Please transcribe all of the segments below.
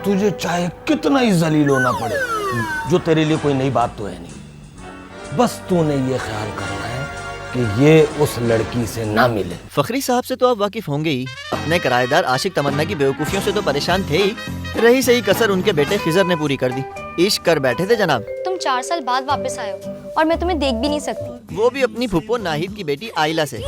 तुझे चाहे कितना ही जलील होना पड़े, जो तेरे लिए कोई नई बात तो है नहीं। बस तूने ये ख्याल करना है कि ये उस लड़की से ना मिले। फखरी साहब से तो आप वाकिफ होंगे ही, अपने किराएदार आशिक तमन्ना की बेवकूफियों से तो परेशान थे ही, रही सही कसर उनके बेटे खिजर ने पूरी कर दी। इश्क कर बैठे थे जनाब। तुम 4 साल बाद वापस आए हो और मैं तुम्हें देख भी नहीं सकती, वो भी अपनी फुप्पो नाहिद की बेटी आइला से,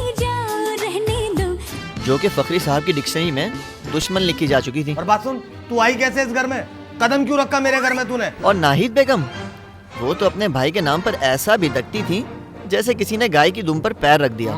जो कि फखरी साहब की डिक्शनरी में दुश्मन लिखी जा चुकी थी। और बात सुन, तू आई कैसे इस घर में? कदम क्यों रखा मेरे घर में तूने? और नाहिद बेगम, वो तो अपने भाई के नाम पर ऐसा बिदकती थी जैसे किसी ने गाय की दुम पर पैर रख दिया।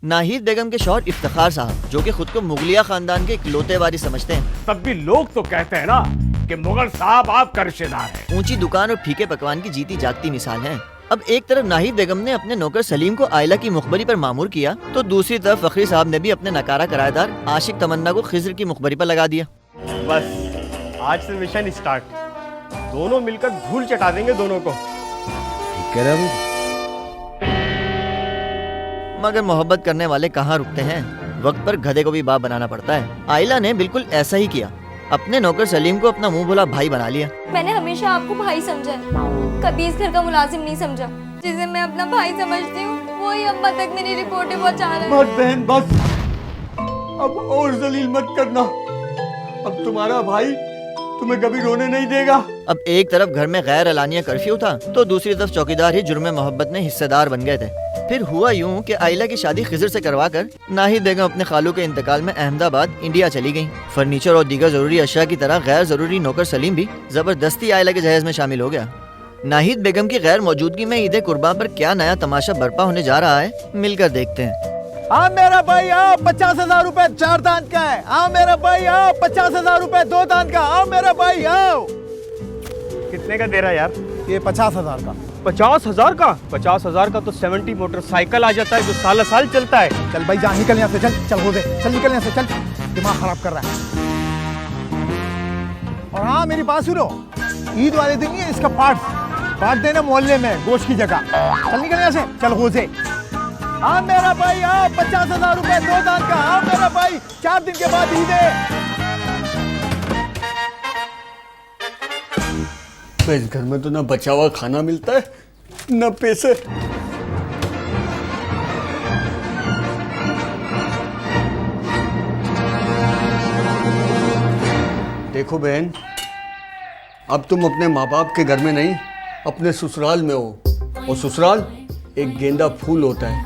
नाहिद बेगम के शौहर इफ्तिखार साहब, जो कि खुद को मुगलिया खानदान के इकलौते वारिस समझते हैं। तब भी लोग तो कहते हैं ना कि मुगल साहब आपका रिश्तेदार है। ऊंची दुकान और फीके पकवान की जीती जागती मिसाल है। अब एक तरफ नाहिद बेगम ने अपने नौकर सलीम को आइला की मुखबरी पर मामूर किया, तो दूसरी तरफ फखरी साहब ने भी अपने नकारा किराएदार आशिक तमन्ना को खिजर की मुखबरी पर लगा दिया। बस आज से मिशन स्टार्ट, दोनों मिलकर धूल चटा देंगे दोनों को। मगर मोहब्बत करने वाले कहाँ रुकते हैं, वक्त पर गधे को भी बाप बनाना पड़ता है। आइला ने बिल्कुल ऐसा ही किया, अपने नौकर सलीम को अपना मुंह भुला भाई बना लिया। मैंने हमेशा आपको भाई समझा है, कभी इस घर का मुलाजिम नहीं समझा। जिसे मैं अपना भाई समझती हूँ वही अम्मा तक मेरी रिपोर्टें पहुँचा रहा है। बस बहन बस, अब और जलील मत करना। अब तुम्हारा भाई तुम्हें कभी रोने नहीं देगा। अब एक तरफ घर में गैर एलानिया कर्फ्यू था, तो दूसरी तरफ चौकीदार ही जुर्म मोहब्बत में हिस्सेदार बन गए थे। फिर हुआ यूं कि आइला की शादी खिजर से करवाकर नाहिद बेगम अपने खालू के इंतकाल में अहमदाबाद इंडिया चली गईं। फर्नीचर और दीगर जरूरी अशिया की तरह गैर जरूरी नौकर सलीम भी जबरदस्ती आइला के जहेज में शामिल हो गया। नाहिद बेगम की गैर मौजूदगी में ईद कुर्बान पर क्या नया तमाशा बर्पा होने जा रहा है, मिलकर देखते हैं। हाँ मेरा भाई आओ, 50,000 रुपए 4 दांत का है। आओ मेरा भाई आओ, 50,000 रुपए 2 दांत का। आओ मेरा भाई आओ। कितने का दे रहा है यार? ये 50,000 का। 50,000 का? 50,000 का तो 70 मोटरसाइकिल आ जाता है जो साल साल चलता है। चल भाई जा, निकल यहाँ से। चल चल हो दे, चल निकल यहाँ से। चल, दिमाग खराब कर रहा है। और हाँ मेरी बात सुनो, ईद वाले दिन ही इसका पार्ट देना मोहल्ले में गोश्त की जगह। चल निकल यहाँ से, चल हो से। हाँ मेरा भाई आओ, 50,000 रुपए 2 दांत का। हाँ मेरा भाई, 4 दिन के बाद ईद है। इस घर में तो ना बचा हुआ खाना मिलता है न पैसे। देखो बहन, अब तुम अपने माँ बाप के घर में नहीं, अपने ससुराल में हो। और ससुराल एक गेंदा फूल होता है।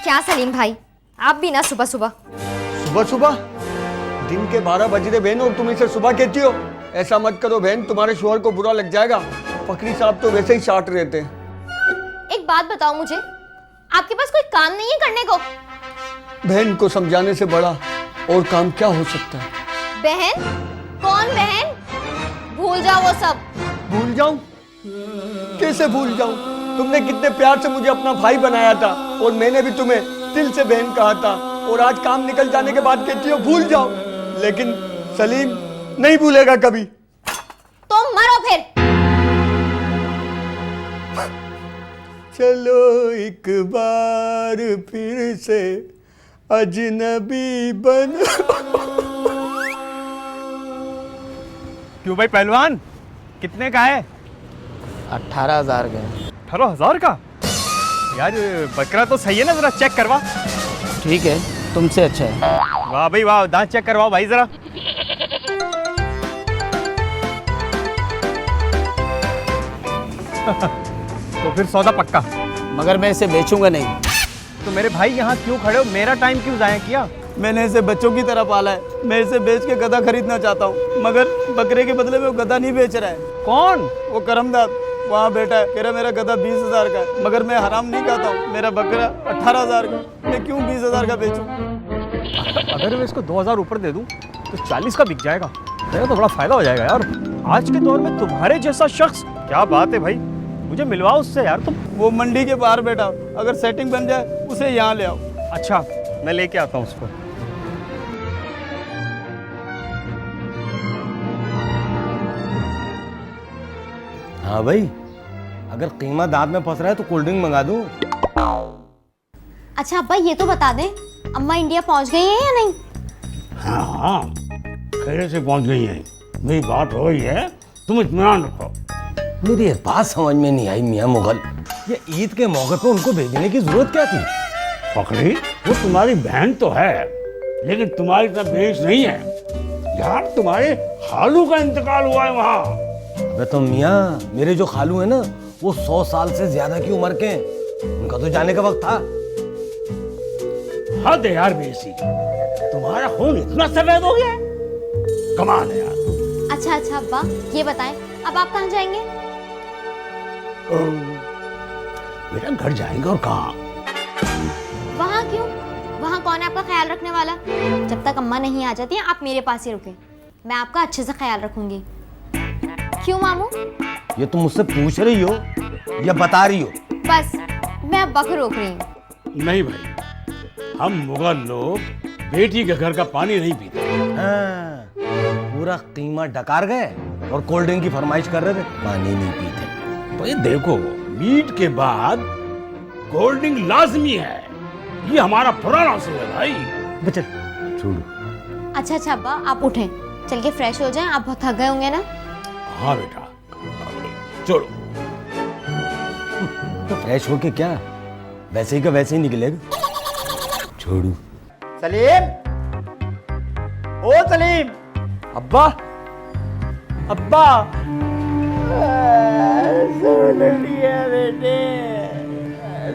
क्या सलीम भाई, आप भी ना सुबह सुबह। सुबह सुबह? दिन के 12 बज रहे बहन और तुम इसे सुबह कहती हो? ऐसा मत करो बहन, तुम्हारे शोहर को बुरा लग जाएगा। फकरी साहब तो वैसे ही चाट रहे थे। एक बात बताओ मुझे, आपके पास कोई काम नहीं है करने को? बहन को समझाने से बड़ा और काम क्या हो सकता है? बहन? कौन बहन? भूल जाओ वो सब। भूल जाऊं? कैसे भूल जाऊं? तुमने कितने प्यार से मुझे अपना भाई बनाया था और मैंने भी तुम्हें दिल से बहन कहा था, और आज काम निकल जाने के बाद कहती हो भूल जाओ। लेकिन सलीम नहीं भूलेगा कभी। तो मरो फिर। चलो एक बार फिर से अजनबी बन। क्यों भाई पहलवान, कितने का है? 18,000 का। 18,000 का? यार बकरा तो सही है ना, जरा चेक करवा। ठीक है, तुमसे अच्छा है। वाह भाई वाह, दांत चेक करवाओ भाई जरा। तो फिर सौदा पक्का? मगर मैं इसे बेचूंगा नहीं। तो मेरे भाई यहाँ क्यों खड़े हो? मेरा टाइम क्यों जाया किया? मैंने इसे बच्चों की तरह पाला है। मैं इसे बेच के गधा खरीदना चाहता हूँ, मगर बकरे के बदले में वो गधा नहीं बेच रहा है। कौन? वो करमदाद वहाँ बैठा है, कह रहा मेरा गधा 20,000 का है। मगर मैं हराम नहीं खाता हूँ, मेरा बकरा 18,000 का। मैं क्यों 20,000 का बेचूं? अगर मैं इसको 2,000 ऊपर दे दूं तो 40 का बिक जाएगा। मेरा तो बड़ा फायदा हो जाएगा यार। आज के दौर में तुम्हारे जैसा शख्स, क्या बात है भाई, मुझे मिलवाओ उससे यार तुम। वो मंडी के बाहर बैठा, अगर सेटिंग बन जाए उसे यहाँ ले आओ। अच्छा, मैं लेके आता हूँ उसको। हाँ भाई, अगर कीमा दांत में फंस रहा है तो कोल्ड ड्रिंक मंगा दूं। अच्छा अब्बा ये तो बता दें, अम्मा इंडिया पहुंच गई है या नहीं? हाँ हाँ, खैर से पहुंच गई हैं। मेरी बात हो रही है, तुम इत्मीनान रखो। मेरी ये बात समझ में नहीं आई मियाँ मुगल, ये ईद के मौके पे उनको भेजने की जरूरत क्या थी? पकड़ी, वो तुम्हारी बहन तो है, लेकिन तुम्हारी तरह बेच नहीं है यार। तुम्हारे खालू का इंतकाल हुआ है वहाँ। अबे तो मियाँ, मेरे जो खालू है ना, वो 100 साल से ज्यादा की उम्र के हैं, उनका तो जाने का वक्त था। हद है यार बेसी, तुम्हारा खून इतना सफेद हो गया है, कमाल है यार। अच्छा अच्छा अब्बा, ये बताएं अब आप कहाँ जाएंगे? बेटा घर जाएंगे, और कहाँ? वहाँ क्यों? वहाँ कौन है आपका ख्याल रखने वाला? जब तक अम्मा नहीं आ जाती आप मेरे पास ही रुके, मैं आपका अच्छे से ख्याल रखूंगी। क्यों मामू? ये तुम मुझसे पूछ रही हो या बता रही हो? बस मैं अब्बा को रोक रही हूँ। नहीं भाई, हम मुगल लोग बेटी के घर का पानी नहीं पीते। हाँ, पूरा कीमा डकार गए और कोल्ड ड्रिंक की फरमाइश कर रहे थे, पानी नहीं पीते। भाई देखो, मीट के बाद कोल्ड ड्रिंक लाजमी है, ये हमारा पुराना असूल है भाई। बचल छोड़ो। अच्छा अच्छा अब्बा, आप उठें, चल के फ्रेश हो जाएं, आप बहुत थक गए होंगे ना। हाँ बेटा, चलो। तो फ्रेश होके क्या, वैसे ही का वैसे ही निकलेगा। छोड़ू। सलीम, ओ सलीम, अब्बा, अब्बा।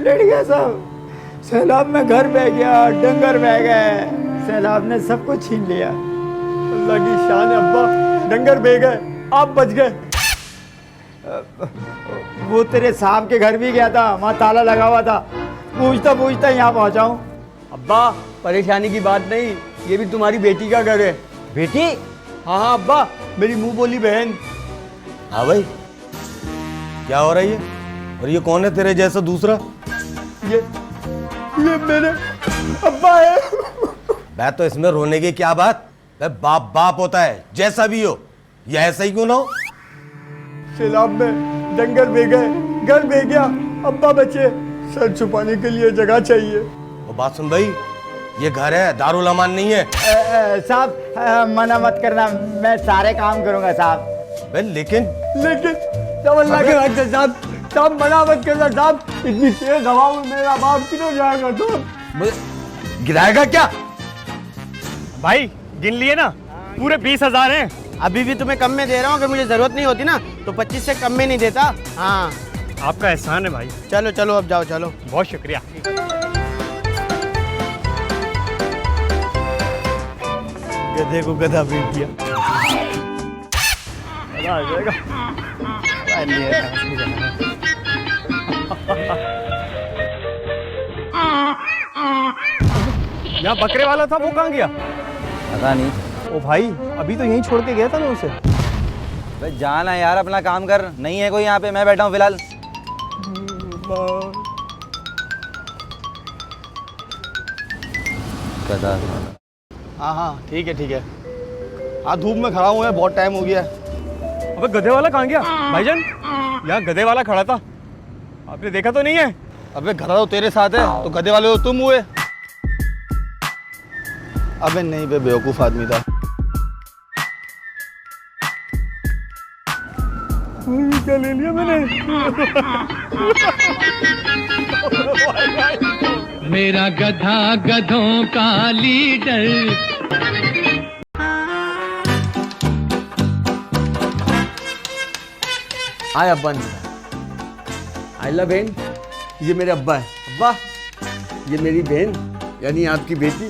लड़कियां सब सैलाब में घर बह गया, डंगर बह गए, सैलाब ने सब कुछ छीन लिया। अल्लाह की शान है अब्बा, डंगर बह गए, आप बच गए। वो तेरे साहब के घर भी गया था, वहाँ ताला लगा हुआ था, पूछता पूछता यहाँ पहुँचा हूँ। अब्बा परेशानी की बात नहीं, ये भी तुम्हारी बेटी का घर है। बेटी? हाँ हाँ अब्बा, मेरी मुंह बोली बहन। हाँ भाई, क्या हो रही है? और ये कौन है तेरे जैसा दूसरा? ये मेरे अब्बा है। बात तो इसमें रोने की क्या बात? बाप बाप होता है, जैसा भी हो। ये ऐसा ही क्यों ना हो? सैलाब में डंगर बह गए, घर बह गया, अब्बा बचे, सर छुपाने के लिए जगह चाहिए। वो बात सुन भाई, ये घर है, दारुल अमान नहीं है। साहब मना मत करना, मैं सारे काम करूंगा साहब। लेकिन सब अल्लाह के वास्ते साहब, साहब मना मत करना साहब, इतनी तेज हवा में मेरा बाप किधर जाएगा साहब? गिराएगा क्या? भाई गिन लिए ना, पूरे 20,000 हैं। अभी भी तुम्हें कम में दे रहा हूँ, अगर मुझे जरूरत नहीं होती ना तो 25 से कम में नहीं देता। हाँ आपका एहसान है भाई। चलो चलो अब जाओ, चलो। बहुत शुक्रिया। गधे को गधा भेज दिया। आ जाएगा। यहाँ बकरे वाला था, वो कहाँ गया? पता नहीं। ओ भाई, अभी तो यहीं छोड़ के गया था मैं उसे। भाई जाना यार, अपना काम कर। नहीं है कोई यहाँ पे, मैं बैठा हूँ फिलहाल। बता। हाँ हाँ ठीक है ठीक है। हाँ धूप में खड़ा हूँ, बहुत टाइम हो गया। अबे गधे वाला कहाँ गया? भाईजान, यहाँ गधे वाला खड़ा था, आपने देखा तो नहीं है? अबे गधा तो तेरे साथ है, तो गधे वाले तो तुम हुए। अबे नहीं बे, बेवकूफ आदमी था। क्या ले लिया मैंने? मेरा गधा गधों का लीडर। आए अब्बा ने आइला बहन, ये मेरे अब्बा है। अब्बा, ये मेरी बहन यानी आपकी बेटी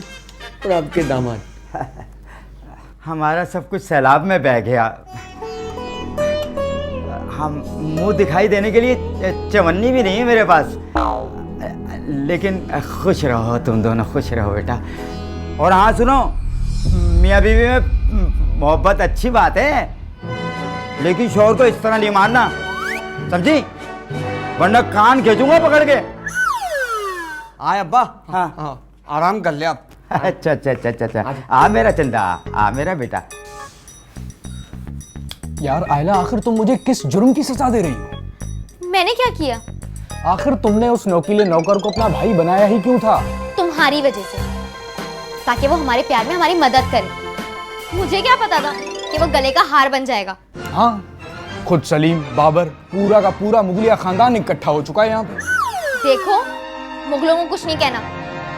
और आपके दामाद। हमारा सब कुछ सैलाब में बह गया। हम मुंह दिखाई देने के लिए चवन्नी भी नहीं है मेरे पास। लेकिन खुश रहो, तुम दोनों खुश रहो बेटा। और हाँ सुनो, मियाँ बीवी में मोहब्बत अच्छी बात है, लेकिन शौहर को इस तरह नहीं मारना, समझी? वरना कान खींचूंगा पकड़ के। आए अब्बा। हाँ हाँ, आराम कर ले आप। अच्छा अच्छा अच्छा अच्छा। आ मेरा चंदा, आ मेरा बेटा। यार आयला, आखिर तुम मुझे किस जुर्म की सजा दे रही हो? मैंने क्या किया? आखिर तुमने उस नौकीले नौकर को अपना भाई बनाया ही क्यों था? तुम्हारी वजह से, ताकि वो हमारे प्यार में हमारी मदद करे। मुझे क्या पता था कि वो गले का हार बन जाएगा। हाँ, खुद सलीम, बाबर, पूरा का पूरा मुगलिया खानदान इकट्ठा हो चुका है यहाँ पे। देखो, मुगलों को कुछ नहीं कहना,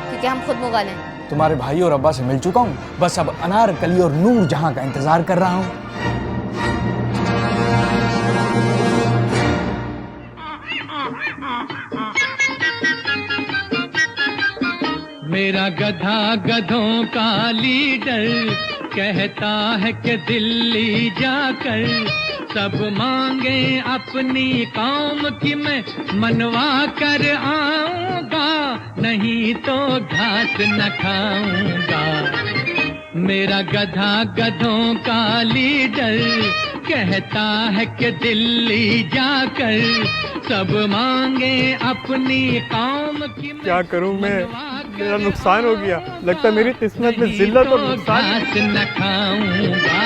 क्योंकि हम खुद मुगल हैं। तुम्हारे भाई और अब्बा से मिल चुका हूँ, बस अब अनारकली और नूर जहाँ का इंतजार कर रहा हूँ। मेरा गधा गधों का लीडर कहता है कि दिल्ली जाकर सब मांगे अपनी कौम की मैं मनवा कर आऊंगा, नहीं तो घास न खाऊंगा। मेरा गधा गधों का लीडर कहता है कि दिल्ली जाकर सब मांगे अपनी कौम की क्या करूं मैं, मेरा नुकसान हो गया। लगता है मेरी किस्मत में जिल्लत और नुकसान। घास न खाऊंगा।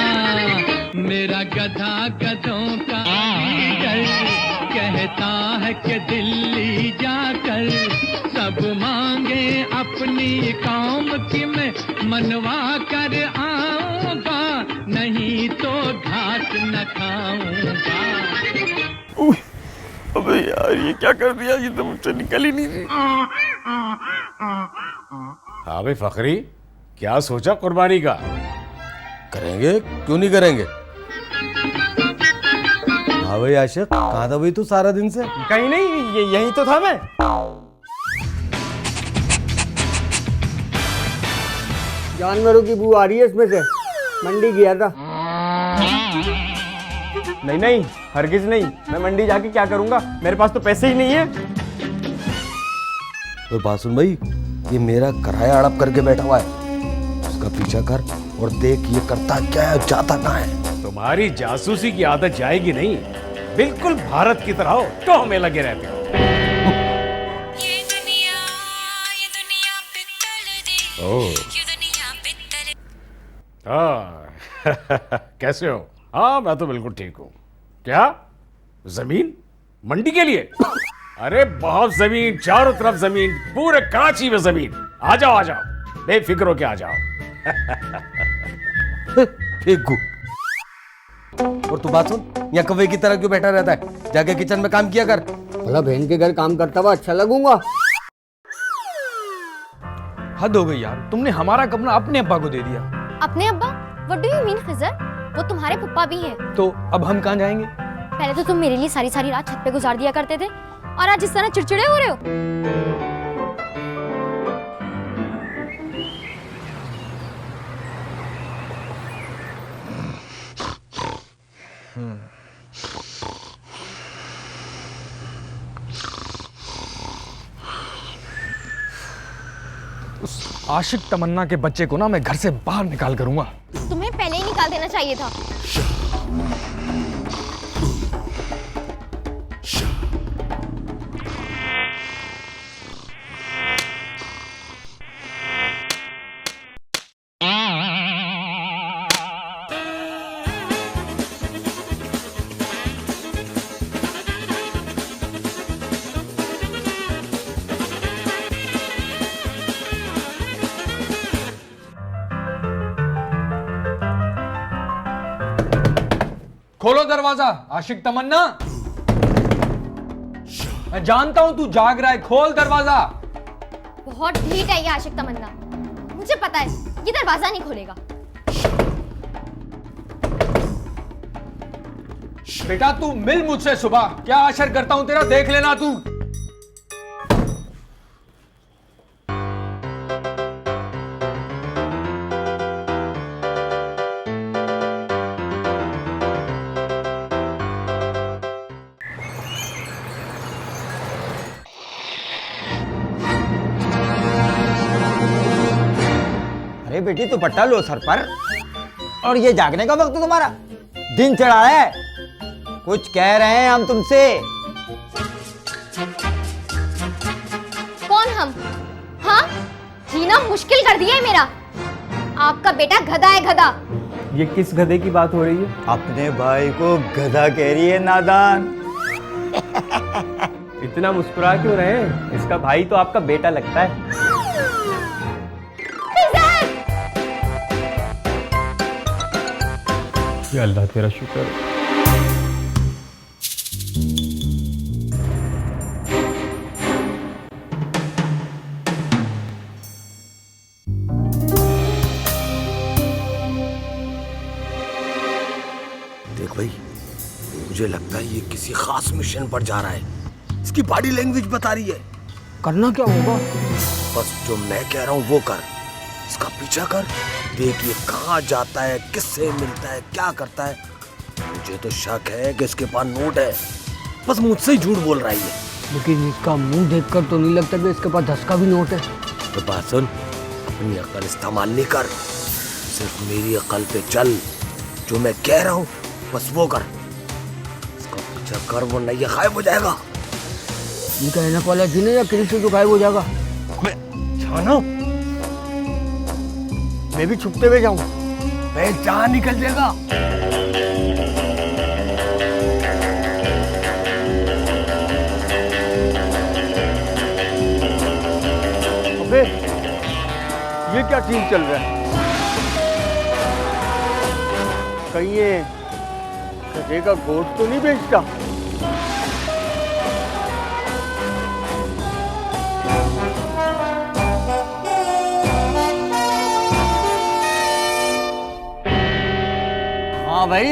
मेरा गधा गधों का लीडर कहता है कि दिल्ली जाकर सब मांगे अपनी कौम की मैं मनवा कर आऊंगा, नहीं तो घास न खाऊंगा। अबे यार, ये क्या कर दिया, ये तो मुझसे निकल ही नहीं रही। हाँ भाई फखरी, क्या सोचा कुर्बानी का? करेंगे, क्यों नहीं करेंगे। हाँ भाई आशिक, कहाँ था भाई तू सारा दिन से? कहीं नहीं, यही तो था मैं। जानवरों की बू आ रही है इसमें से, मंडी गया था। नहीं, हरगिज नहीं। मैं मंडी जाके क्या करूंगा, मेरे पास तो पैसे ही नहीं है। तो बात सुन भाई, ये मेरा किराया हड़प करके बैठा हुआ है, उसका पीछा कर और देख ये करता क्या है, जाता कहाँ है। तुम्हारी जासूसी की आदत जाएगी नहीं, बिल्कुल भारत की तरह हो तो हमें लगे रहते हो। कैसे हो? हाँ मैं तो बिल्कुल ठीक हूँ। क्या जमीन मंडी के लिए? अरे बहुत जमीन, चारों तरफ जमीन, पूरे कराची में जमीन। आ जाओ बेफिक्र होके आ जाओ। फेंकू। और तू बात सुन, यहाँ कौवे की तरह क्यों बैठा रहता है? जाके किचन में काम किया कर। भला बहन के घर काम करता हुआ अच्छा लगूंगा? हद हो गई यार, तुमने हमारा कपड़ा अपने अब्बा को दे दिया। अपने अब्बा? What do you mean Khizar? वो तुम्हारे पप्पा भी हैं। तो अब हम कहाँ जाएंगे? पहले तो तुम मेरे लिए सारी सारी रात छत पे गुजार दिया करते थे, और आज इस तरह चिड़चिड़े हो रहे हो। उस आशिक तमन्ना के बच्चे को ना मैं घर से बाहर निकाल करूंगा। तुम्हें पहले ही निकाल देना चाहिए था। खोलो दरवाजा, आशिक तमन्ना। मैं जानता हूं तू जाग रहा है, खोल दरवाजा। बहुत ढीठ है ये आशिक तमन्ना, मुझे पता है ये दरवाजा नहीं खोलेगा। बेटा तू मिल मुझसे सुबह, क्या आशर करता हूं तेरा, देख लेना तू। अरे बेटी तू पट्टा लो सर पर, और ये जागने का वक्त तुम्हारा? दिन चढ़ा है, कुछ कह रहे हैं हम तुमसे। कौन हम? हाँ, जीना मुश्किल कर दिया है मेरा। आपका बेटा गधा है, गधा। ये किस गधे की बात हो रही है? अपने भाई को गधा कह रही है, नादान। इतना मुस्कुरा क्यों रहे हैं? इसका भाई तो आपका बेटा लगता है। या अल्लाह तेरा शुक्र है। देख भाई, मुझे लगता है ये किसी खास मिशन पर जा रहा है। इसकी बॉडी लैंग्वेज बता रही है। करना क्या होगा? बस जो मैं कह रहा हूँ वो कर, इसका पीछा कर, देख ये कहाँ जाता है, किससे मिलता है, क्या करता है। मुझे तो शक है कि इसके पास नोट है, बस मुझसे ही झूठ बोल रहा है ये। लेकिन इसका मुंह देखकर तो नहीं लगता कि इसके पास 10 का भी नोट है। तो बात सुन, अपनी अकल इस्तेमाल नहीं कर, सिर्फ मेरी अकल पे चल। जो मैं कह रहा हूँ बस वो कर, इसका पीछा कर, वरना ये गायब हो जाएगा। ये कहने वाला जी ने या किसी जो गायब हो जाएगा? जानो, मैं भी छुपते हुए जाऊं। मैं जहाँ निकल जाएगा। अबे ये क्या सीन चल रहा है? कहीं ये गधे का गोश्त तो नहीं बेचता? हाँ भाई,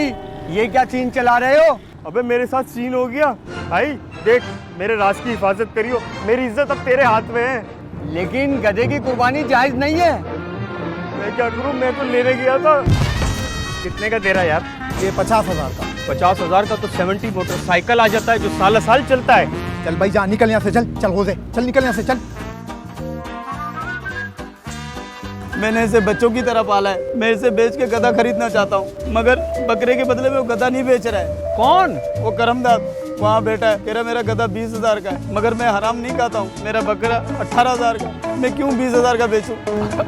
ये क्या सीन चला रहे हो? अबे मेरे साथ सीन हो गया भाई। देख, मेरे राज की हिफाजत करियो, मेरी इज्जत अब तेरे हाथ में है। लेकिन गधे की कुर्बानी जायज नहीं है। मैं क्या करूं, मैं तो लेने गया था। कितने का दे रहा है यार? ये 50,000 का। 50,000 का तो 70 मोटरसाइकिल आ जाता है जो साल साल चलता है। चल भाई जा, निकल यहाँ से, चल चल हो दे, चल निकल यहाँ से, चल। मैंने इसे बच्चों की तरह पाला है। मैं इसे बेच के गधा खरीदना चाहता हूँ, मगर बकरे के बदले में वो गधा नहीं बेच रहा है। कौन? वो करमदाद वहाँ बैठा है। कह रहा मेरा गधा 20,000 का है, मगर मैं हराम नहीं खाता हूँ। मेरा बकरा 18,000 का, मैं क्यों 20,000 का बेचूं?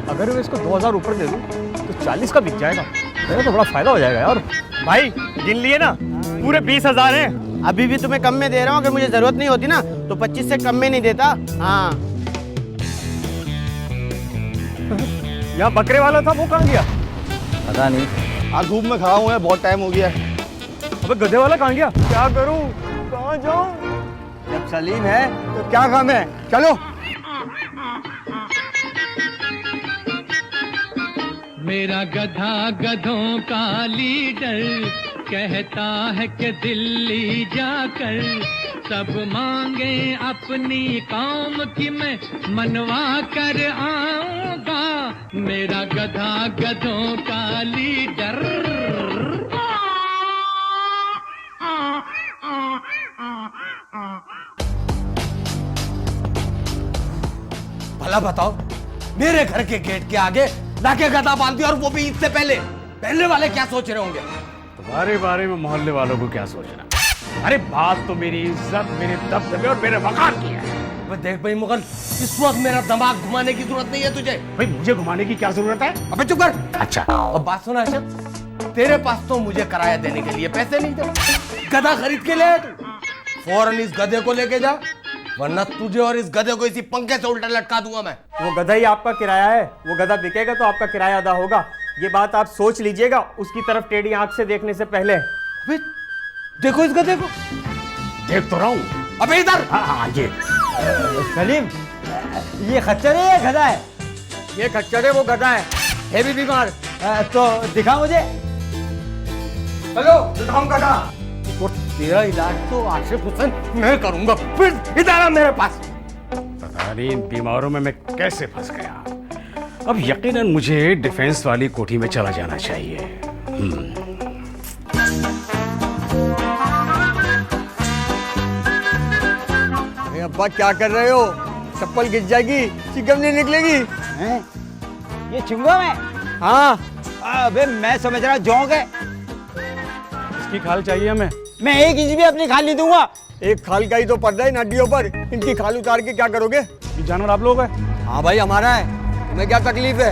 अगर मैं इसको 2,000 ऊपर दे दूँ तो 40 का बिक जाएगा। मेरा तो बड़ा फायदा हो जाएगा यार। भाई गिन लिए ना, पूरे 20,000 हैं। अभी भी तुम्हें कम में दे रहा हूँ। अगर मुझे जरूरत नहीं होती ना तो 25 से कम में नहीं देता। हाँ, यहाँ बकरे वाला था, वो कहाँ गया? पता नहीं। हाँ धूप में खड़ा हुआ है, बहुत टाइम हो गया है। अबे गधे वाला कहाँ गया? क्या करूँ, कहाँ जाऊँ? जब सलीम है तो क्या गम है? चलो। मेरा गधा गधों का लीडर कहता है कि दिल्ली जाकर सब मांगे अपनी कौम की मैं मनवा कर आऊंगा। मेरा गधा गधों का लीडर। भला बताओ, मेरे घर के गेट के आगे लाके गधा बांध दिया, और वो भी इससे पहले वाले क्या सोच रहे होंगे? तुम्हारे बारे में मोहल्ले वालों को क्या सोचना? अरे बात तो मेरी इज्जत, मेरे दबदबे और मेरे वकार की है। देख भाई मुगल, इस वक्त मेरा दिमाग घुमाने की जरूरत नहीं है तुझे। भाई मुझे घुमाने की क्या जरूरत है? अबे चुप कर। अच्छा, अब बात सुना अर्शद, तेरे पास तो मुझे किराया देने के लिए पैसे नहीं थे। गधा खरीद के ले आया तू, फौरन इस गधे को लेके जा, वरना तुझे और इस गधे को इसी पंखे से उल्टा लटका दूंगा मैं। वो गधा ही आपका किराया है। वो गधा बिकेगा तो आपका किराया अदा होगा। ये बात आप सोच लीजिएगा उसकी तरफ टेढ़ी आंख से देखने से पहले। अबे देखो इस गधे को। देख तो रहा हूँ। अबे इधर। हाँ ये सलीम, ये खच्चर है या गधा है? ये खच्चर है, वो गधा है भी बीमार। तो दिखा मुझे। चलो दिखाऊं गधा। और तेरा इलाज तो आशिफ हुसैन मैं करूंगा। फिर इधर आ मेरे पास। पता नहीं इन बीमारों में मैं कैसे फंस गया। अब यकीनन मुझे डिफेंस वाली कोठी में चला जाना चाहिए। अरे अब्बा क्या कर रहे हो? चप्पल गिर जाएगी, चिकन नहीं निकलेगी। हैं? ये चिंगम है? हाँ। अबे मैं समझ रहा जोंक है। इसकी खाल चाहिए हमें। मैं एक इंच भी अपनी खाल नहीं दूंगा। एक खाल का ही तो पड़ रहा है नड्डियों पर। इनकी खाल उतार के क्या करोगे? ये जानवर आप लोग हैं? हाँ भाई हमारा है, तुम्हें क्या तकलीफ है?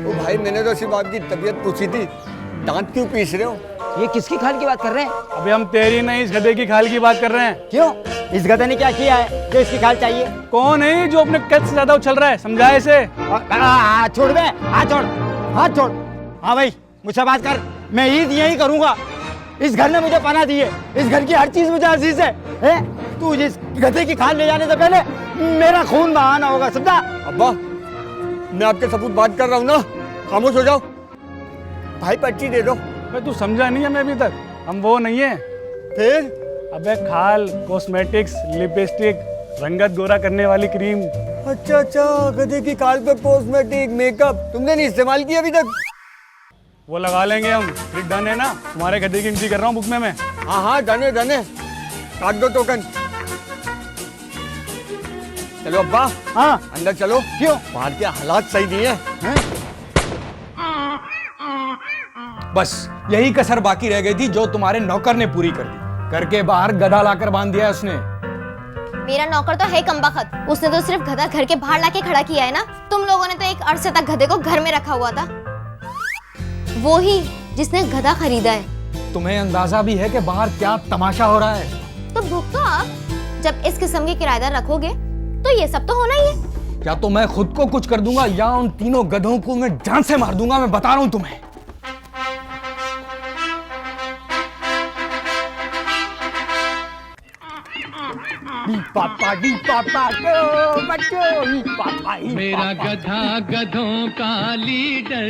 ओ भाई मैंने तो सिर्फ आपकी तबीयत पूछी थी, दांत क्यों पीस रहे हो? ये किसकी खाल की बात कर रहे हैं? अबे हम तेरी नहीं, इस गधे की खाल की बात कर रहे हैं। क्यों? इस गधे ने क्या किया है जो इसकी खाल चाहिए? कौन है जो अपने कद से ज्यादा उछल रहा है? समझाए इसे। हाथ छोड़ बे, हाथ छोड़, हाथ छोड़। हाँ भाई मुझसे बात कर, मैं ईद यही करूंगा। इस घर ने मुझे पनाह दी है, इस घर की हर चीज मुझे अजीज है? तू इस गधे की खाल ले जाने से पहले मेरा खून बहाना होगा, समझा? अब्बा मैं आपके सबूत बात कर रहा हूँ ना, खामोश हो जाओ। भाई पर्ची दे दो। भाई तू समझा नहीं है मैं अभी तक, हम वो नहीं है। फिर? अबे खाल, कॉस्मेटिक्स, लिपस्टिक, रंगत गोरा करने वाली क्रीम। अच्छा अच्छा, गधे की खाल पे कॉस्मेटिक मेकअप तुमने नहीं इस्तेमाल किया अभी तक? वो लगा लेंगे हम, ट्रिक डन है ना। तुम्हारे गधे की एंट्री कर रहा हूँ बुक में मैं। हाँ हाँ डने डने, काट दो टोकन। चलो अब्बा। हाँ अंदर चलो। क्यों? बाहर के हालात सही नहीं है। बस यही कसर बाकी रह गई थी जो तुम्हारे नौकर ने पूरी कर दी। करके बाहर गधा लाकर बांध दिया है उसने। मेरा नौकर तो है कमबख्त, उसने तो सिर्फ गधा घर के बाहर लाके खड़ा किया है ना। तुम लोगों ने तो एक अरसे तक गधे को घर में रखा हुआ था, वो ही जिसने गधा खरीदा है। तुम्हें अंदाजा भी है कि बाहर क्या तमाशा हो रहा है? तो भुगतो आप, जब इस किस्म के किराएदार रखोगे तो ये सब तो होना ही है। या तो मैं खुद को कुछ कर दूंगा या उन तीनों गधों को मैं जान से मार दूंगा, मैं बता रहा हूं तुम्हें। मेरा गधा गधों का लीडर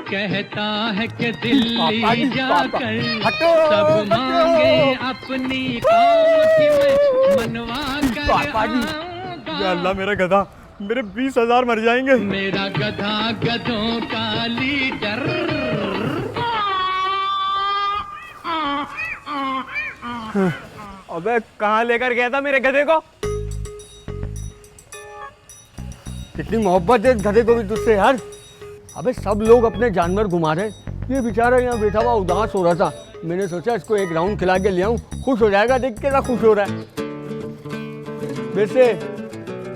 कहता है कि दिल्ली जाकर सब मांगे अपनी कौम की मैं मनवा कर या अल्लाह मेरा गधा, मेरे 20,000 मर जाएंगे। मेरा गधा गधों का लीडर। अबे कहाँ लेकर गया था मेरे गधे को? कितनी मोहब्बत है इस गधे को भी तुझसे यार। अबे सब लोग अपने जानवर घुमा रहे, ये बेचारा यहाँ बैठा हुआ उदास हो रहा था। मैंने सोचा इसको एक राउंड खिला के ले आऊं, खुश हो जाएगा। देख के ना खुश हो रहा है। वैसे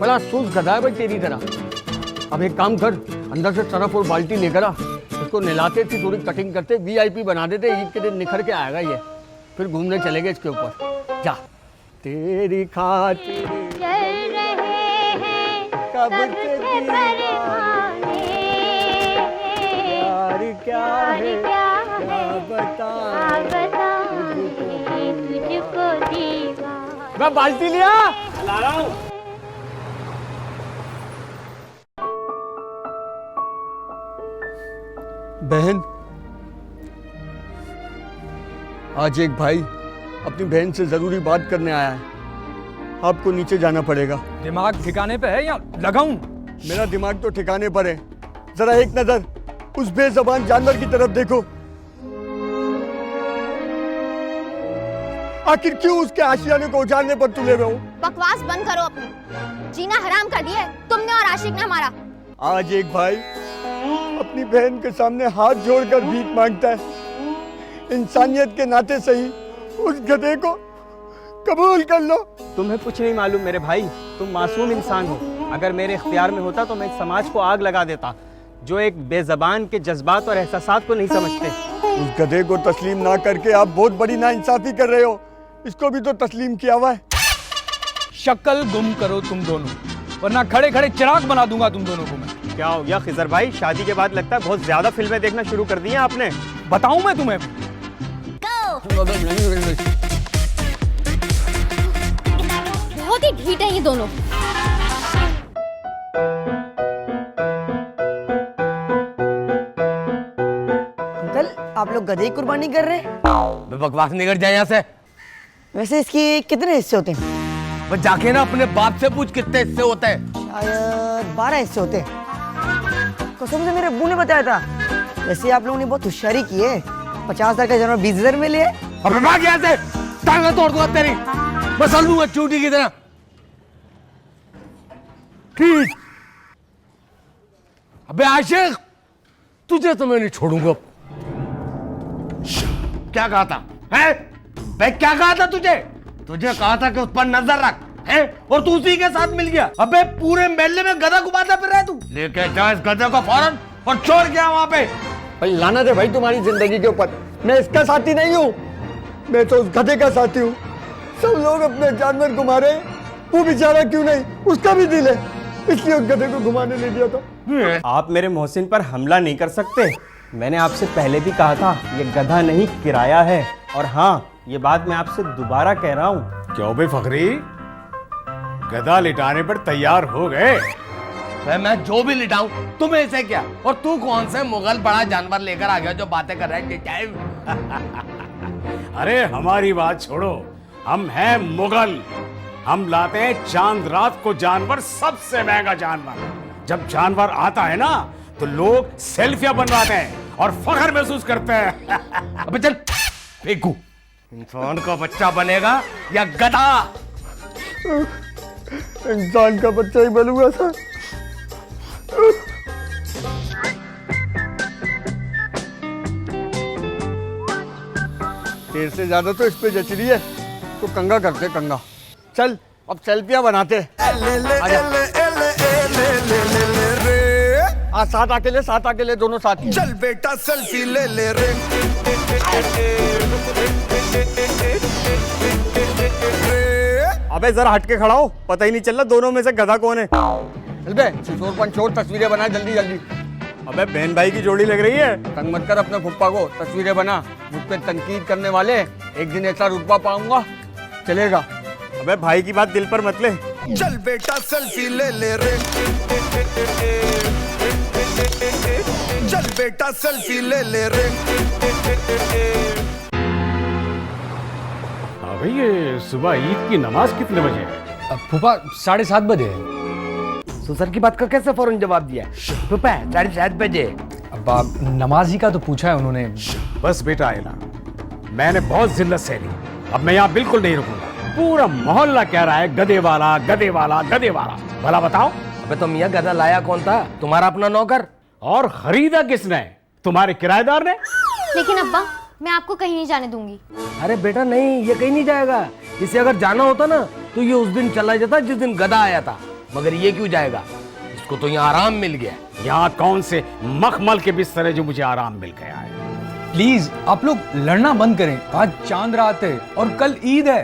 बड़ा सुस्त गधा है भाई तेरी तरह। अब एक काम कर, अंदर से सरफ और बाल्टी लेकर आ, इसको नहलाते थी, थोड़ी कटिंग करते, VIP बना देते, ईद के दिन निखर के आएगा ये। फिर घूमने चलेंगे इसके ऊपर। जा तेरी खातिर कब से प्यार क्या है क्या बता तुझको दीवाना। मैं बाल्टी लिया, ला रहा हूँ। बहन, आज एक भाई अपनी बहन से जरूरी बात करने आया है। आपको नीचे जाना पड़ेगा। दिमाग ठिकाने पे है या लगाऊं? मेरा दिमाग तो ठिकाने पर है। जरा एक नजर उस बेज़बान जानवर की तरफ देखो। आखिर क्यों उसके आशियाने को उजाड़ने पर तुले हुए हो? बकवास बंद करो अपनी, जीना हराम कर दिया है तुमने और आशिक ने हमारा। आज एक भाई अपनी बहन के सामने हाथ जोड़कर भीख मांगता है। इंसानियत के नाते सही उस गधे को कबूल कर लो। तुम्हें कुछ नहीं मालूम मेरे भाई, तुम मासूम इंसान हो। अगर मेरे इख्तियार में होता तो मैं इस समाज को आग लगा देता जो एक बेज़बान के जज्बात और एहसासात को नहीं समझते। उस गधे को तस्लीम ना करके आप बहुत बड़ी नाइंसाफी कर रहे हो। इसको भी तो तस्लीम किया हुआ है। शक्ल गुम करो तुम दोनों, वरना खड़े खड़े चिराग बना दूंगा तुम दोनों को मैं। क्या हो गया खिजर भाई, शादी के बाद लगता है बहुत ज्यादा फिल्में देखना शुरू कर दी हैं आपने। बताऊं मैं तुम्हें? बहुत ही ढीठ है ये दोनों। अंकल आप लोग गधे की कुर्बानी कर रहे हैं? बकवास नहीं कर जाए यहाँ से। वैसे इसके कितने हिस्से होते हैं? बस जाके ना अपने बाप से पूछ कितने हिस्से होते हैं। शायद 12 हिस्से होते हैं। कसम से मेरे अब्बू ने बताया था। वैसे आप लोगों ने बहुत होशियारी की है। 50,000 का जानवर 20,000 में लिए। अब भाग यहाँ से, टांगा तोड़ दूंगा तेरी, मसल दूंगा चूटी की तरह। ठीक। अबे आशिक, तुझे तो मैं नहीं छोड़ूंगा। क्या कहा था? हैं? मैं क्या कहा था तुझे? तुझे कहा था कि उस पर नजर रख, हैं? और तू उसी के साथ मिल गया। अबे पूरे मेले में गधा घुमाता फिर रहा है तू। लेके जा इस गधे को फौरन और छोड़ गया वहां पे। भाई लानत है भाई तुम्हारी जिंदगी के ऊपर। मैं इसका साथी नहीं हूँ, मैं तो उस गधे का साथी हूँ। सब लोग अपने जानवर घुमा रहे, वो बेचारा क्यों नहीं, उसका भी दिल है, इसलिए उस गधे को घुमाने ले दिया था। आप मेरे मोहसिन पर हमला नहीं कर सकते। मैंने आपसे पहले भी कहा था ये गधा नहीं किराया है। और हाँ, ये बात मैं आपसे दोबारा कह रहा हूँ। क्यों बे फखरी, गधा लिटाने पर तैयार हो गए? मैं जो भी लिटाऊं तुम्हें से क्या? और तू कौन से मुगल बड़ा जानवर लेकर आ गया जो बातें कर रहा है? अरे हमारी बात छोड़ो, हम हैं मुगल। हम लाते हैं चांद रात को जानवर, सबसे महंगा जानवर। जब जानवर आता है ना तो लोग सेल्फियां बनवाते हैं और फख्र महसूस करते हैं। अबे चल फेंकू, इंसान का बच्चा बनेगा या गधा? इंसान का बच्चा ही बनूंगा सर। तेरे से ज्यादा तो इस पे जच रही है, तो कंगा करते कंगा। चल अब सेल्फियां बनाते। साथ अकेले, साथ अकेले, दोनों साथ। चल बेटा सेल्फी ले ले रे। अबे जरा हट के खड़ा हो, पता ही नहीं चल रहा दोनों में से गधा कौन है। चल बे, छोड़ पंचोड़, तस्वीरें बना जल्दी जल्दी। अबे बहन भाई की जोड़ी लग रही है। तंग मत कर अपने फुप्पा को, तस्वीरें बना। मुझ पे तनकीद करने वाले, एक दिन ऐसा रुतबा पाऊंगा, चलेगा। अबे भाई की बात दिल पर मत ले। चल बेटा सेल्फी ले ले रे। चल बेटा सेल्फी ले ले रे। हाँ भाई, ये सुबह ईद की नमाज कितने बजे है? फूफा 7:30 बजे है। सर की बात का कैसे फौरन जवाब दिया? 7:30 बजे। अब आप नमाज ही का तो पूछा है उन्होंने। बस बेटा आयला, मैंने बहुत जिल्लत सह ली, अब मैं यहाँ बिल्कुल नहीं रुकूंगा। पूरा मोहल्ला कह रहा है गधे वाला, गधे वाला, गधे वाला। भला बताओ। अबे तो मियाँ गधा लाया कौन था? तुम्हारा अपना नौकर। और खरीदा किसने? तुम्हारे किराएदार ने। लेकिन अब्बा, मैं आपको कहीं नहीं जाने दूंगी। अरे बेटा नहीं, ये कहीं नहीं जाएगा। इसे अगर जाना होता ना तो ये उस दिन चला जाता जिस दिन गधा आया था, मगर ये क्यों जाएगा? इसको तो यहाँ आराम मिल गया। यहाँ कौन से मखमल के बिस्तर है जो मुझे आराम मिल गया है? प्लीज आप लोग लड़ना बंद करें। आज चांद रात है और कल ईद है।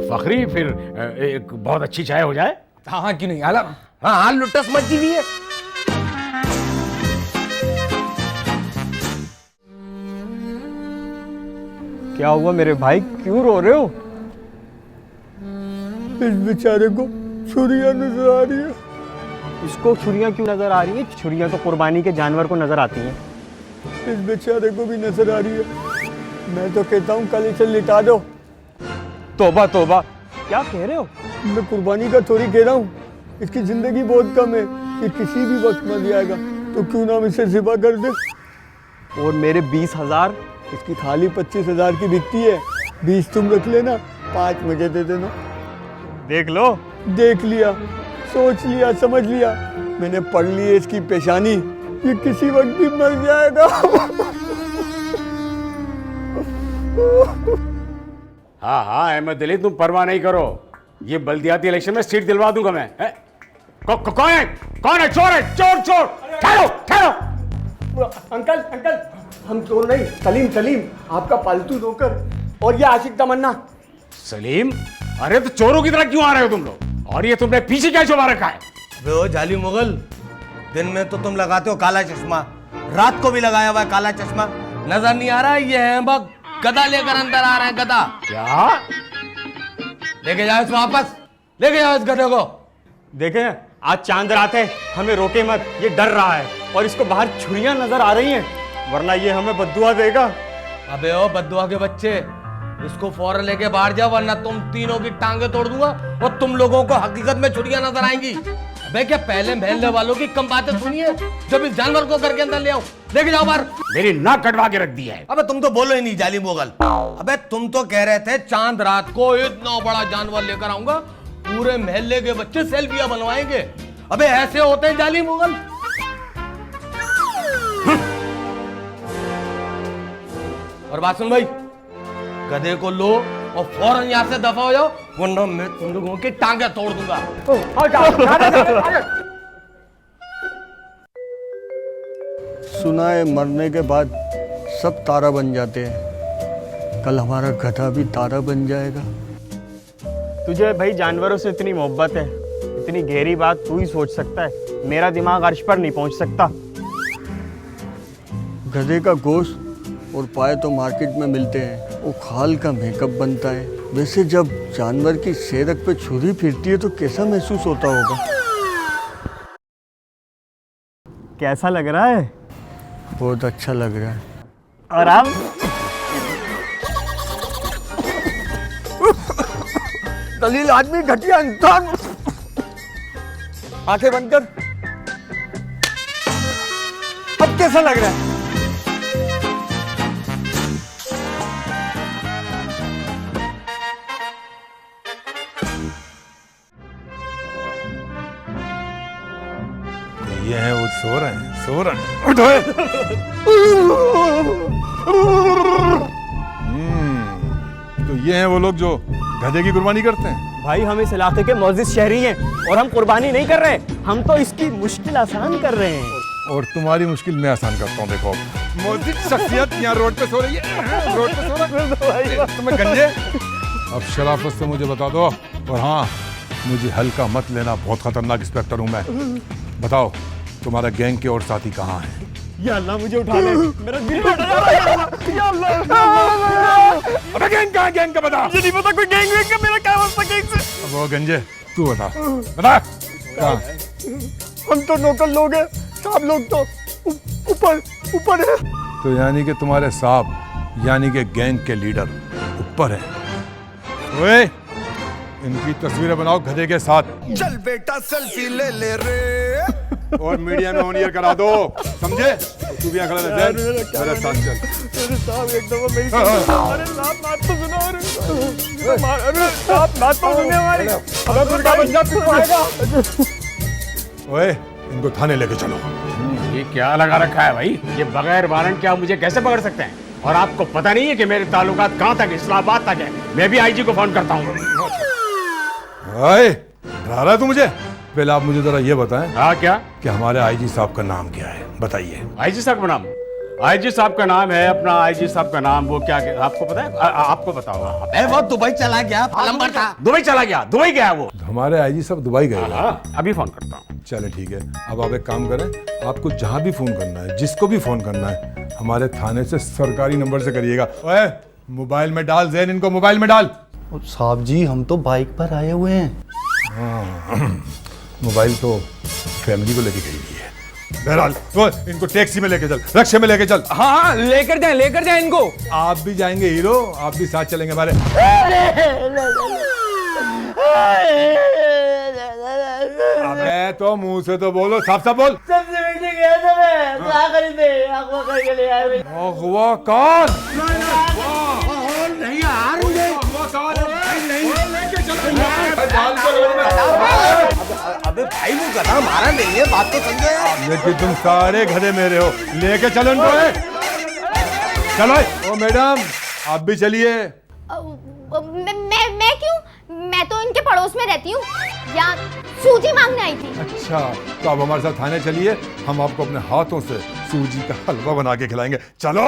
फखरी, फिर एक बहुत अच्छी चाय हो जाए। हाँ क्यों नहीं? आला हाँ लुटस मची हुई है। क्या हुआ मेरे भाई, क्यों रो रहे हो? इस बेचारे को छुरियां नजर आ रही है। इसको छुरियां क्यों नजर आ रही है? छुरियां तो कुर्बानी के जानवर को नजर आती हैं। इस बेचारे को भी नजर आ रही है। मैं तो कहता हूँ कल इसे लिटा दो। तौबा तौबा, क्या कह रहे हो? मैं कुर्बानी का थोड़ी कह रहा हूँ। इसकी जिंदगी बहुत कम है, ये किसी भी वक्त मर जाएगा, तो क्यों ना हम इसे ज़िबा कर दे। और मेरे 20,000? इसकी खाली 25,000 की बिकती है। 20 तुम रख लेना, 5 मुझे दे देना। देख लो। देख लिया, सोच लिया, समझ लिया, मैंने पढ़ ली है इसकी पेशानी। ये किसी वक्त भी मर जाएगा। हाँ हाँ अहमद अली, तुम परवाह नहीं करो, ये बल्दियाती इलेक्शन में सीट दिलवा दूंगा मैं। कौन है? कौन है? चोर है, चोर चोर। ठहरो ठहरो। अंकल अंकल, हम चोर नहीं, सलीम सलीम, आपका पालतू नौकर। और ये आशिक तमन्ना। सलीम? अरे तो चोरों की तरह क्यों आ रहे हो तुम लोग? और ये तुमने पीछे क्या छुपा रखा है? वो जाली मुगल, दिन में तो तुम लगाते हो काला चश्मा, रात को भी लगाया हुआ है काला चश्मा, नजर नहीं आ रहा है? ये है बग गधा लेकर अंदर आ रहे हैं। गधा क्या? लेके जाओ इसको वापस, लेके जाओ इस गधे को। देखें, आज चांद रात है, हमें रोके मत, ये डर रहा है और इसको बाहर छुरियां नजर आ रही हैं, वरना ये हमें बद्दुआ देगा। अबे ओ बद्दुआ के बच्चे, इसको फौरन लेके बाहर जाओ, वरना तुम तीनों की टांगे तोड़ दूंगा और तुम लोगों को हकीकत में छुरियां नजर आएंगी। अबे क्या पहले महल्ले वालों की कम बातें सुनी है? जब इस जानवर को करके अंदर ले आओ, लेके जाओ बाहर। मेरी नाक कटवा के रख दी है। अबे तुम तो बोलो ही नहीं जाली मुगल। अबे तुम तो कह रहे थे चांद रात को इतना बड़ा जानवर लेकर आऊंगा, पूरे महल्ले के बच्चे सेल्फियां बनवाएंगे। अबे ऐसे होते हैं जाली मुगल। और बात सुन भाई, गधे को लो और फौरन यहाँ से दफा हो जाओ, वरना मैं तुम लोगों की टांगे तोड़ दूंगा। सुना है मरने के बाद सब तारा बन जाते हैं, कल हमारा गधा भी तारा बन जाएगा। तुझे भाई जानवरों से इतनी मोहब्बत है, इतनी गहरी बात तू ही सोच सकता है, मेरा दिमाग अर्श पर नहीं पहुंच सकता। गधे का गोश्त और पाए तो मार्केट में मिलते हैं, वो खाल का मेकअप बनता है। वैसे जब जानवर की सेरक पे छुरी फिरती है तो कैसा महसूस होता होगा? कैसा लग रहा है? बहुत अच्छा लग रहा है। और आप? दलील आदमी, घटिया इंसान। आंखें बंद कर। अब कैसा लग रहा है? ये है वो सो रहे हैं, सो रहे हैं। उठो। तो ये हैं वो लोग जो गधे की कुर्बानी करते हैं। भाई हम इस इलाके के मौजिद शहरी हैं और हम कुर्बानी नहीं कर रहे, हम तो इसकी मुश्किल आसान कर रहे हैं। और तुम्हारी मुश्किल मैं आसान करता हूँ। देखो मौजिद शख्सियत यहाँ रोड पे सो रही है, रोड पे सो रही है। तुम्हें गंजे अब शराफत से मुझे बता दो। और हाँ, मुझे हल्का मत लेना, बहुत खतरनाक इंस्पेक्टर हूँ मैं। बताओ तुम्हारा गैंग के और साथी कहाँ हैं? या अल्लाह मुझे उठा ले, मेरा दिल टूट रहा है। या अल्लाह। अबे गैंग कहाँ? गैंग का बता। मुझे नहीं पता कोई गैंग वैंग का, मेरा क्या वास्ता गैंग से। अब वो गंजे तू बता, बता कहाँ? हम तो नौकर लोग हैं, साहब लोग तो ऊपर ऊपर है। तो यानी कि तुम्हारे साहब यानी कि गैंग के लीडर ऊपर है। ओए इनकी तस्वीरें बनाओ गधे के साथ। चल बेटा सेल्फी ले ले रे। और मीडिया में ऑन ईयर करा दो, समझे? तू भी यहाँ खड़ा रह, मेरे साथ चल। अरे साहब एक दफा मेरी अरे साहब बात तो सुनो। अरे साहब बात तो सुने हमारी। अबे गुंडा बन जा, तू आएगा। ओए इनको थाने लेके चलो। ये क्या लगा रखा है भाई? ये बगैर वारंट क्या मुझे कैसे पकड़ सकते हैं? और आपको पता नहीं है कि मेरे ताल्लुकात कहाँ तक, इस्लामाबाद तक है। मैं भी आईजी को फोन करता हूँ। डरा रहा है तू मुझे? पहले आप मुझे जरा ये बताएं। हाँ क्या? कि हमारे आईजी साहब का नाम क्या है, बताइए। आईजी साहब का नाम? आईजी साहब का नाम है अपना, आईजी साहब का नाम वो क्या आपको पता है? आपको पता होगा। वो दुबई चला गया, प्लम्बर था। दुबई चला गया? दुबई गया वो? हमारे आईजी साहब दुबई गए। अभी फोन करता हूँ। चले ठीक है। अब आप एक काम करें, आपको जहां भी फोन करना है, जिसको भी फोन करना है, हमारे थाने से सरकारी नंबर से करिएगा। ओए मोबाइल में डाल, जैन इनको मोबाइल में डाल। साहब जी हम तो बाइक पर आए हुए हैं। हाँ, मोबाइल तो फैमिली को लेके गई हुई है। बहरहाल तो इनको टैक्सी में लेके चल, रिक्शे में लेके चल। हाँ लेकर जाए इनको। आप भी जाएंगे हीरो, आप भी साथ चलेंगे हमारे। अबे तो मुंह से तो बोलो, साफ साफ बोल। अगवा कौन? नहीं यार मुझे अबे भाई वो गधा हमारा नहीं है, बात तो समझो। लेकिन तुम सारे गधे मेरे हो, लेके चलो इनको। चलो। ओ मैडम आप भी चलिए। मैं क्यों? मैं तो इनके पड़ोस में रहती हूँ, यहाँ सूजी मांगने आई थी। अच्छा तो आप हमारे साथ थाने चलिए, हम आपको अपने हाथों से सूजी का हलवा बना के खिलाएंगे। चलो।